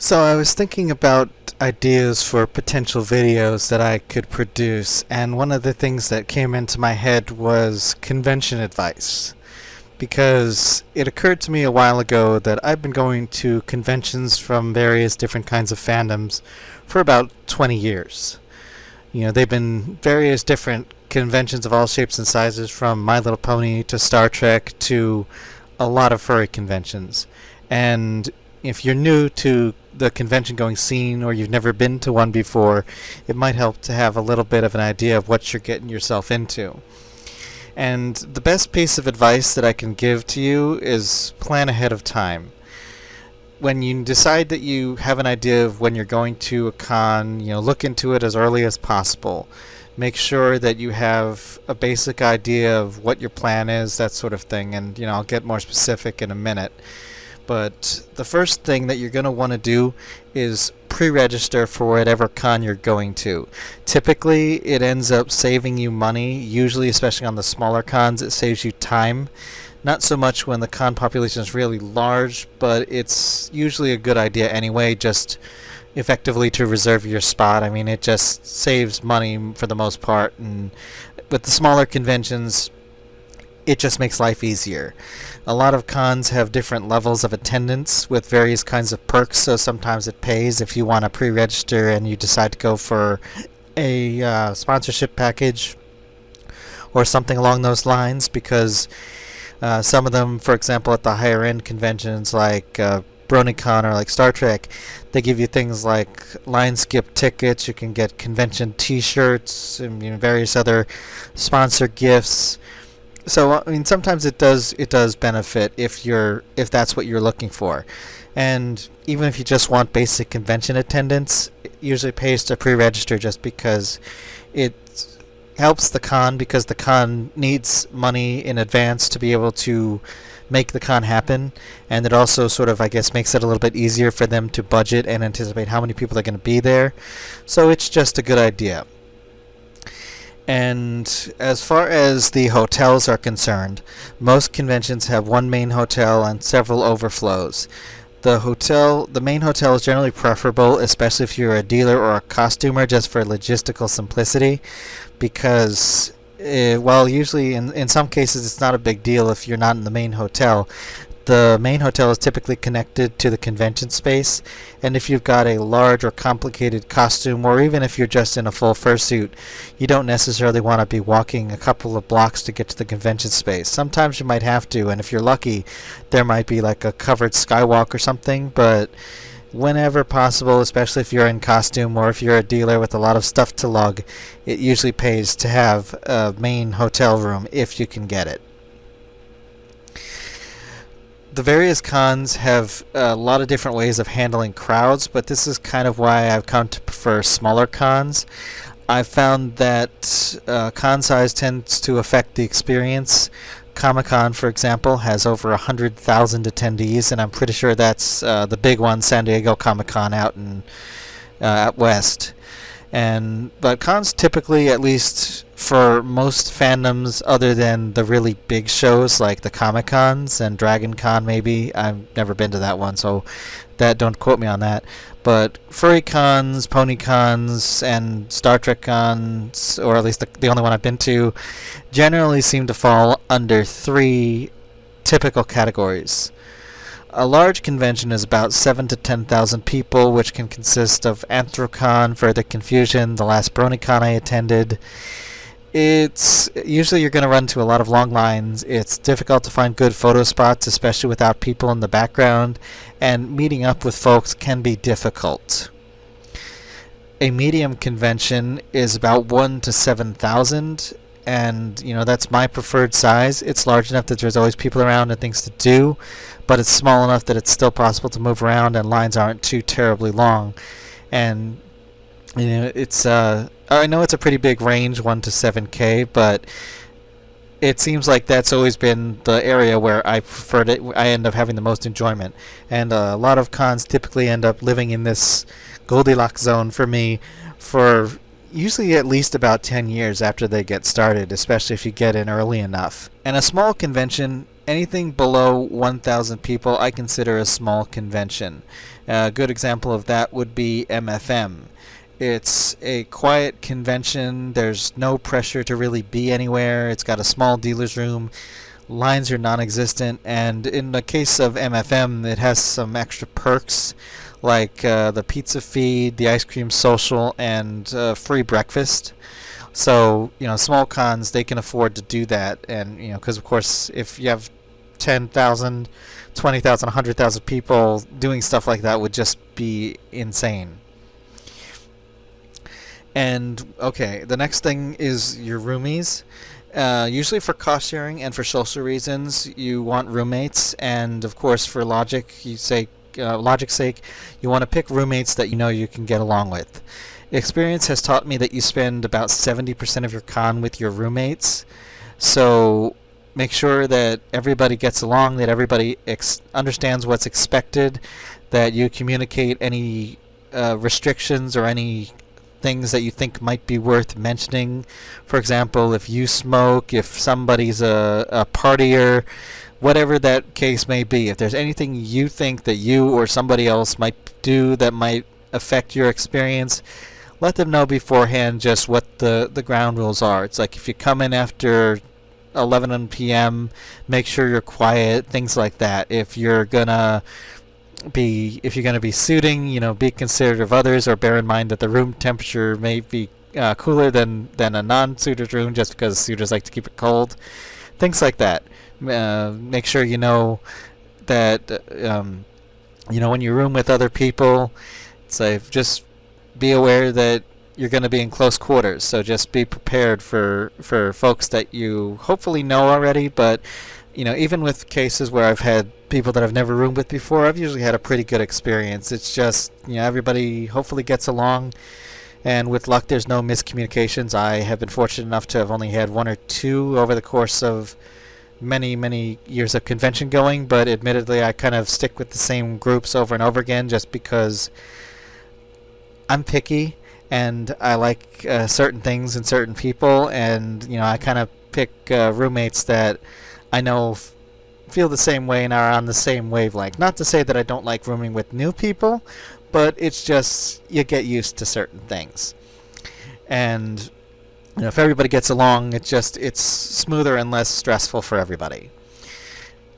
So I was thinking about ideas for potential videos that I could produce, and one of the things that came into my head was convention advice. Because it occurred to me a while ago that I've been going to conventions from various different kinds of fandoms for about 20 years. They've been various different conventions of all shapes and sizes, from My Little Pony to Star Trek to a lot of furry conventions. And if you're new to the convention going scene or you've never been to one before, it might help to have a little bit of an idea of what you're getting yourself into. And the best piece of advice that I can give to you is plan ahead of time. When you decide that you have an idea of when you're going to a con, look into it as early as possible. Make sure that you have a basic idea of what your plan is, that sort of thing, and I'll get more specific in a minute. But the first thing that you're going to want to do is pre-register for whatever con you're going to. Typically, it ends up saving you money, usually especially on the smaller cons. It saves you time. Not so much when the con population is really large, but it's usually a good idea anyway, just effectively to reserve your spot. I mean, it just saves money for the most part, and with the smaller conventions, it just makes life easier. A lot of cons have different levels of attendance with various kinds of perks, so sometimes it pays if you want to pre-register and you decide to go for a sponsorship package or something along those lines, because some of them, for example, at the higher end conventions like BronyCon or like Star Trek, they give you things like line skip tickets. You can get convention T-shirts and various other sponsor gifts. So I mean, sometimes it does benefit if that's what you're looking for, and even if you just want basic convention attendance, it usually pays to pre-register just because it helps the con, because the con needs money in advance to be able to make the con happen, and it also sort of, I guess, makes it a little bit easier for them to budget and anticipate how many people are going to be there. So it's just a good idea. And as far as the hotels are concerned, most conventions have one main hotel and several overflows. The main hotel is generally preferable, especially if you're a dealer or a costumer, just for logistical simplicity, because while usually in some cases it's not a big deal if you're not in the main hotel, the main hotel is typically connected to the convention space, and if you've got a large or complicated costume, or even if you're just in a full fursuit, you don't necessarily want to be walking a couple of blocks to get to the convention space. Sometimes you might have to, and if you're lucky, there might be like a covered skywalk or something, but whenever possible, especially if you're in costume or if you're a dealer with a lot of stuff to lug, it usually pays to have a main hotel room if you can get it. The various cons have a lot of different ways of handling crowds, but this is kind of why I've come to prefer smaller cons. I've found that con size tends to affect the experience. Comic-Con, for example, has over 100,000 attendees, and I'm pretty sure that's the big one, San Diego Comic-Con out west. But cons typically, at least for most fandoms other than the really big shows like the Comic Cons and Dragon Con, maybe, I've never been to that one, so don't quote me on that, but furry cons, pony cons, and Star Trek cons, or at least the only one I've been to, generally seem to fall under three typical categories. A large convention is about 7 to 10,000 people, which can consist of Anthrocon, Further Confusion, the last BronyCon I attended. It's usually you're going to run into a lot of long lines. It's difficult to find good photo spots, especially without people in the background, and meeting up with folks can be difficult. A medium convention is about 1 to 7,000, and that's my preferred size. It's large enough that there's always people around and things to do, but it's small enough that it's still possible to move around and lines aren't too terribly long. And it's I know it's a pretty big range, 1 to 7K, but it seems like that's always been the area where I preferred it. I end up having the most enjoyment, and a lot of cons typically end up living in this Goldilocks zone for me for usually at least about 10 years after they get started, especially if you get in early enough. And a small convention, anything below 1,000 people, I consider a small convention. A good example of that would be MFM. It's a quiet convention. There's no pressure to really be anywhere. It's got a small dealer's room. Lines are non-existent, and in the case of MFM, it has some extra perks like the pizza feed, the ice cream social, and free breakfast. So, small cons, they can afford to do that. And, because of course, if you have 10,000, 20,000, 100,000 people, doing stuff like that would just be insane. And, okay, the next thing is your roomies. Usually for cost sharing and for social reasons, you want roommates. And, of course, for logic's sake, you want to pick roommates that you know you can get along with. Experience has taught me that you spend about 70% of your con with your roommates. So make sure that everybody gets along, that everybody understands what's expected, that you communicate any restrictions or any things that you think might be worth mentioning. For example, if you smoke, if somebody's a partier, whatever that case may be, if there's anything you think that you or somebody else might do that might affect your experience, let them know beforehand just what the ground rules are. It's like if you come in after 11 p.m., make sure you're quiet, things like that. If you're gonna be suiting, be considerate of others, or bear in mind that the room temperature may be cooler than a non-suited room, just because suiters like to keep it cold. Things like that. Make sure you know that when you room with other people, it's like just be aware that you're going to be in close quarters, so just be prepared for folks that you hopefully know already. But even with cases where I've had people that I've never roomed with before, I've usually had a pretty good experience. It's just everybody hopefully gets along, and with luck there's no miscommunications. I have been fortunate enough to have only had one or two over the course of many years of convention going, but admittedly I kind of stick with the same groups over and over again just because I'm picky and I like certain things and certain people, and I kind of pick roommates that I know feel the same way and are on the same wavelength. Not to say that I don't like rooming with new people, but it's just you get used to certain things. And if everybody gets along, it's smoother and less stressful for everybody.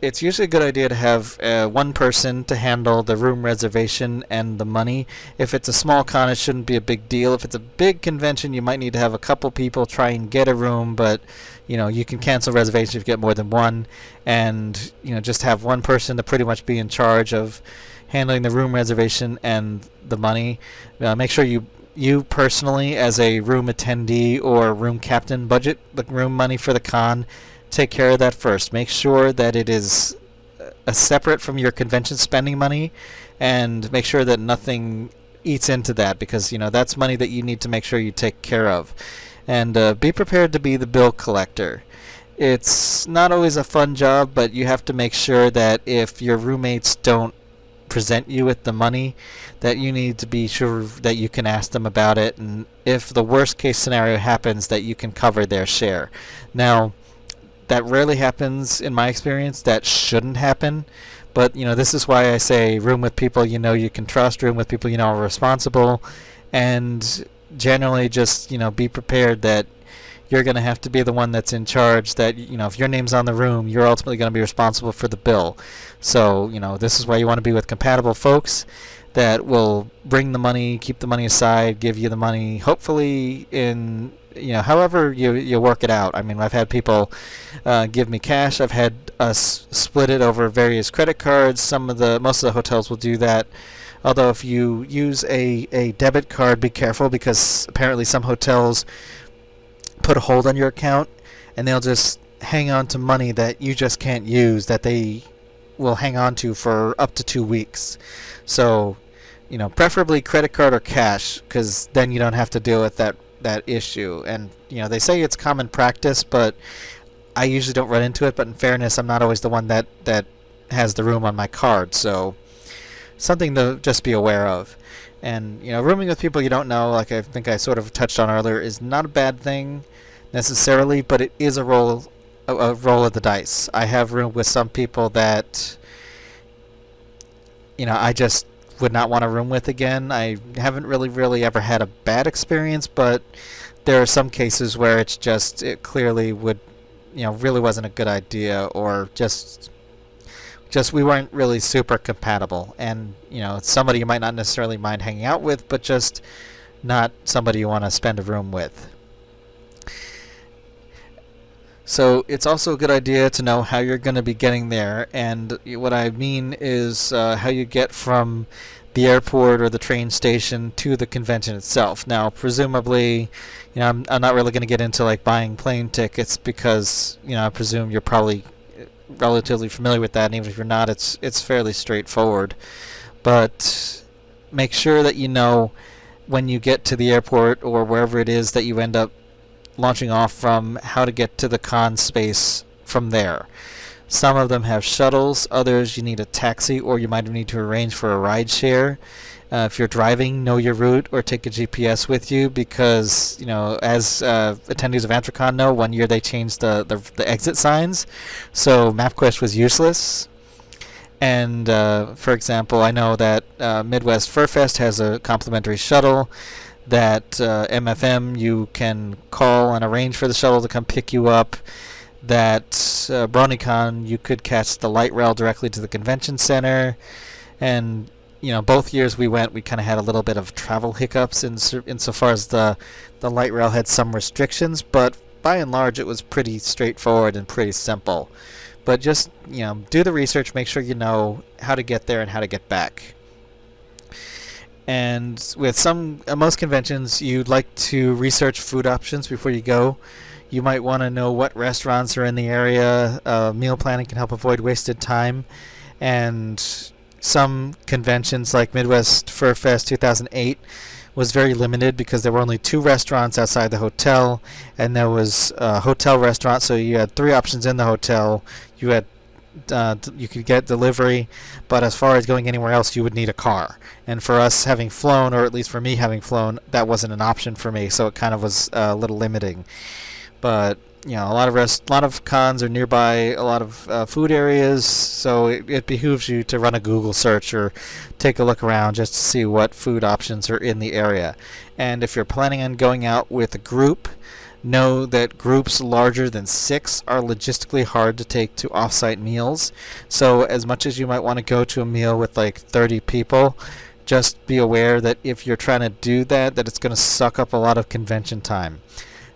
It's usually a good idea to have one person to handle the room reservation and the money. If it's a small con, it shouldn't be a big deal. If it's a big convention, you might need to have a couple people try and get a room, but you can cancel reservations if you get more than one, and just have one person to pretty much be in charge of handling the room reservation and the money. Make sure you personally, as a room attendee or room captain, budget the room money for the con. Take care of that first. Make sure that it is separate from your convention spending money, and make sure that nothing eats into that, because that's money that you need to make sure you take care of. And be prepared to be the bill collector. It's not always a fun job, but you have to make sure that if your roommates don't present you with the money, that you need to be sure that you can ask them about it, and if the worst case scenario happens, that you can cover their share. Now, that rarely happens in my experience. That shouldn't happen, but this is why I say room with people you can trust, room with people are responsible, and generally just be prepared that you're going to have to be the one that's in charge, that if your name's on the room, you're ultimately going to be responsible for the bill. So this is why you want to be with compatible folks that will bring the money, keep the money aside, give you the money, hopefully in however you work it out. I mean, I've had people give me cash. I've had us split it over various credit cards. Most of the hotels will do that. Although if you use a debit card, be careful, because apparently some hotels put a hold on your account and they'll just hang on to money that you just can't use, that they will hang on to for up to 2 weeks. So, preferably credit card or cash, because then you don't have to deal with that issue. And they say it's common practice, but I usually don't run into it. But in fairness, I'm not always the one that has the room on my card, so something to just be aware of. And rooming with people you don't know, like I think I sort of touched on earlier, is not a bad thing necessarily, but it is a roll of the dice. I have roomed with some people that I just would not want to room with again. I haven't really ever had a bad experience, but there are some cases where it clearly would, really wasn't a good idea, or just we weren't really super compatible. And it's somebody you might not necessarily mind hanging out with, but just not somebody you want to spend a room with. So it's also a good idea to know how you're going to be getting there, and what I mean is how you get from the airport or the train station to the convention itself. Now, presumably, I'm not really going to get into like buying plane tickets, because I presume you're probably relatively familiar with that, and even if you're not, it's fairly straightforward. But make sure that you know when you get to the airport or wherever it is that you end up launching off from, how to get to the con space from there. Some of them have shuttles, others you need a taxi, or you might need to arrange for a ride share. If you're driving, know your route or take a GPS with you, because as attendees of Anthrocon know, one year they changed the exit signs, so MapQuest was useless. And for example, I know that Midwest Fur Fest has a complimentary shuttle that MFM you can call and arrange for the shuttle to come pick you up. That BronyCon you could catch the light rail directly to the convention center. And both years we went, we kind of had a little bit of travel hiccups insofar as the light rail had some restrictions, but by and large it was pretty straightforward and pretty simple. But just do the research, make sure you know how to get there and how to get back. And with most conventions, you'd like to research food options before you go. You might want to know what restaurants are in the area. Meal planning can help avoid wasted time. And some conventions, like Midwest Fur Fest 2008, was very limited because there were only 2 restaurants outside the hotel, and there was a hotel restaurant, so you had 3 options in the hotel. You could get delivery, but as far as going anywhere else, you would need a car. And for us having flown, or at least for me having flown, that wasn't an option for me, so it kind of was a little limiting. But a lot of cons are nearby a lot of food areas, so it behooves you to run a Google search or take a look around just to see what food options are in the area. And if you're planning on going out with a group, know that groups larger than 6 are logistically hard to take to off-site meals. So as much as you might want to go to a meal with like 30 people, just be aware that if you're trying to do that it's going to suck up a lot of convention time.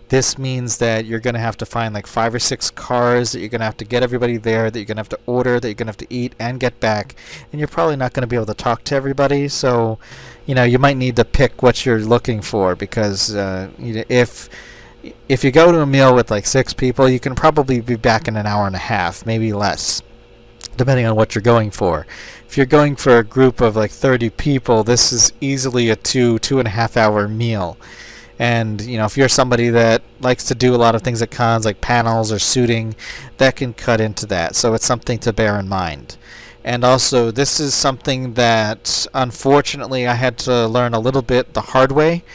This means that you're going to have to find like 5 or 6 cars, that you're going to have to get everybody there, that you're going to have to order, that you're going to have to eat and get back, and you're probably not going to be able to talk to everybody. So you might need to pick what you're looking for, because if you go to a meal with like 6 people, you can probably be back in an hour and a half, maybe less, depending on what you're going for. If you're going for a group of like 30 people, this is easily a 2.5 hour meal. And if you're somebody that likes to do a lot of things at cons, like panels or suiting, that can cut into that. So it's something to bear in mind. And also, this is something that unfortunately I had to learn a little bit the hard way.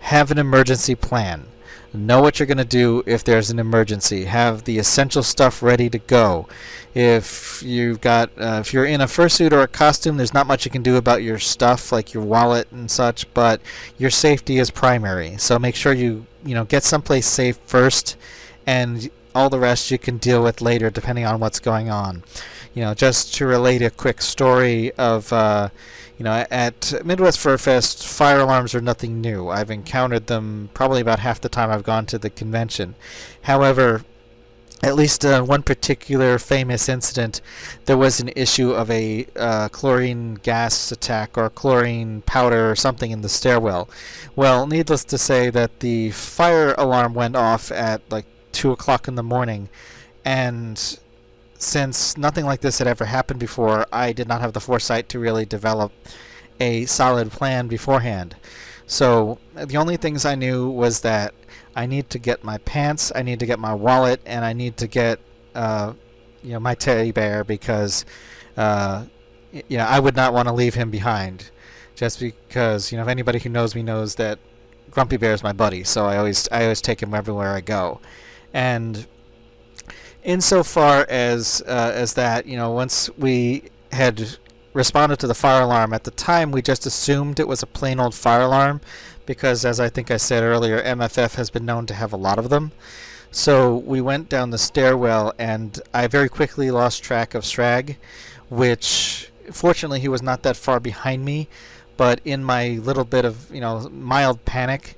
Have an emergency plan. Know what you're going to do if there's an emergency. Have the essential stuff ready to go. If you're in a fursuit or a costume, there's not much you can do about your stuff, like your wallet and such, but your safety is primary. So make sure you get someplace safe first, and all the rest you can deal with later, depending on what's going on. Just to relate a quick story of at Midwest Fur Fest, fire alarms are nothing new. I've encountered them probably about half the time I've gone to the convention. However, at least one particular famous incident, there was an issue of a chlorine gas attack or chlorine powder or something in the stairwell. Well, needless to say that the fire alarm went off at like 2 o'clock in the morning, and since nothing like this had ever happened before, I did not have the foresight to really develop a solid plan beforehand. So the only things I knew was that I need to get my pants, I need to get my wallet, and I need to get my teddy bear, because I would not want to leave him behind. Just because if anybody who knows me knows that Grumpy Bear is my buddy, so I always take him everywhere I go. And insofar as that, once we had responded to the fire alarm. At the time, we just assumed it was a plain old fire alarm because, as I think I said earlier, MFF has been known to have a lot of them. So we went down the stairwell, and I very quickly lost track of Strag, which fortunately he was not that far behind me. But in my little bit of mild panic,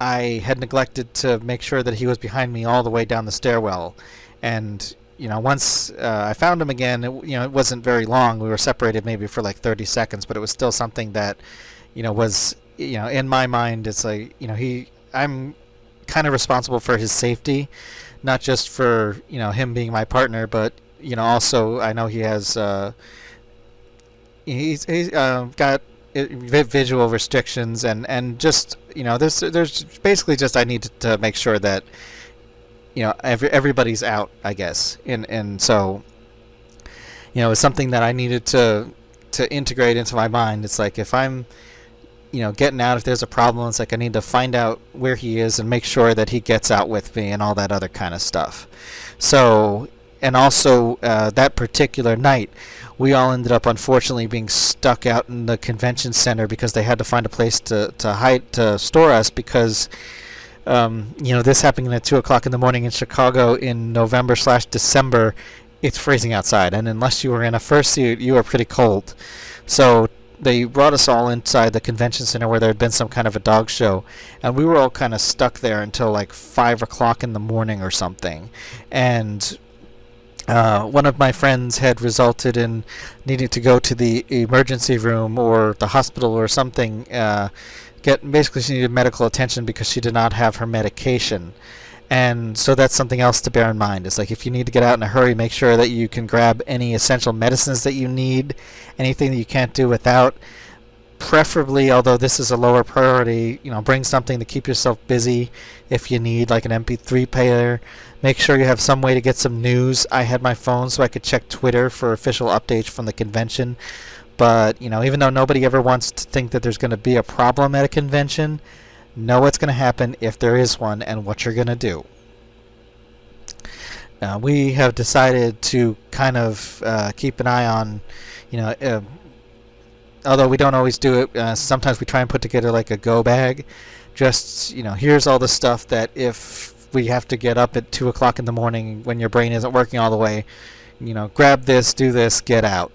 I had neglected to make sure that he was behind me all the way down the stairwell. And once I found him again, it wasn't very long. We were separated maybe for like 30 seconds, but it was still something that was in my mind. It's like I'm kind of responsible for his safety, not just for him being my partner, but also I know he has he's got visual restrictions, and just there's basically just I need to make sure that everybody's out, I guess, and so it's something that I needed to integrate into my mind. It's like if I'm getting out, if there's a problem, it's like I need to find out where he is and make sure that he gets out with me and all that other kind of stuff. So, and also that particular night, we all ended up unfortunately being stuck out in the convention center because they had to find a place to store us because this happening at 2 o'clock in the morning in Chicago in November/December. It's freezing outside, and unless you were in a fursuit, you were pretty cold. So they brought us all inside the convention center where there had been some kind of a dog show, and we were all kind of stuck there until like 5 o'clock in the morning or something. And one of my friends had resulted in needing to go to the emergency room or the hospital or something. Basically, she needed medical attention because she did not have her medication. And so that's something else to bear in mind. It's like if you need to get out in a hurry, make sure that you can grab any essential medicines that you need, anything that you can't do without. Preferably, although this is a lower priority, bring something to keep yourself busy if you need, like an MP3 player. Make sure you have some way to get some news. I had my phone so I could check Twitter for official updates from the convention. But, even though nobody ever wants to think that there's going to be a problem at a convention, know what's going to happen if there is one and what you're going to do. We have decided to kind of keep an eye on, although we don't always do it, sometimes we try and put together like a go bag. Just, here's all the stuff that if we have to get up at 2 o'clock in the morning when your brain isn't working all the way, grab this, do this, get out.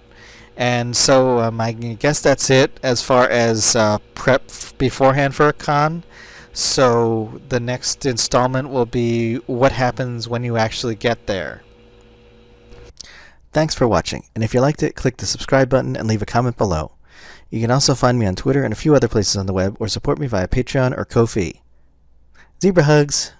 And so I guess that's it as far as prep beforehand for a con. So the next installment will be what happens when you actually get there. Thanks for watching, and if you liked it, click the subscribe button and leave a comment below. You can also find me on Twitter and a few other places on the web, or support me via Patreon or Ko-fi. Zebra hugs!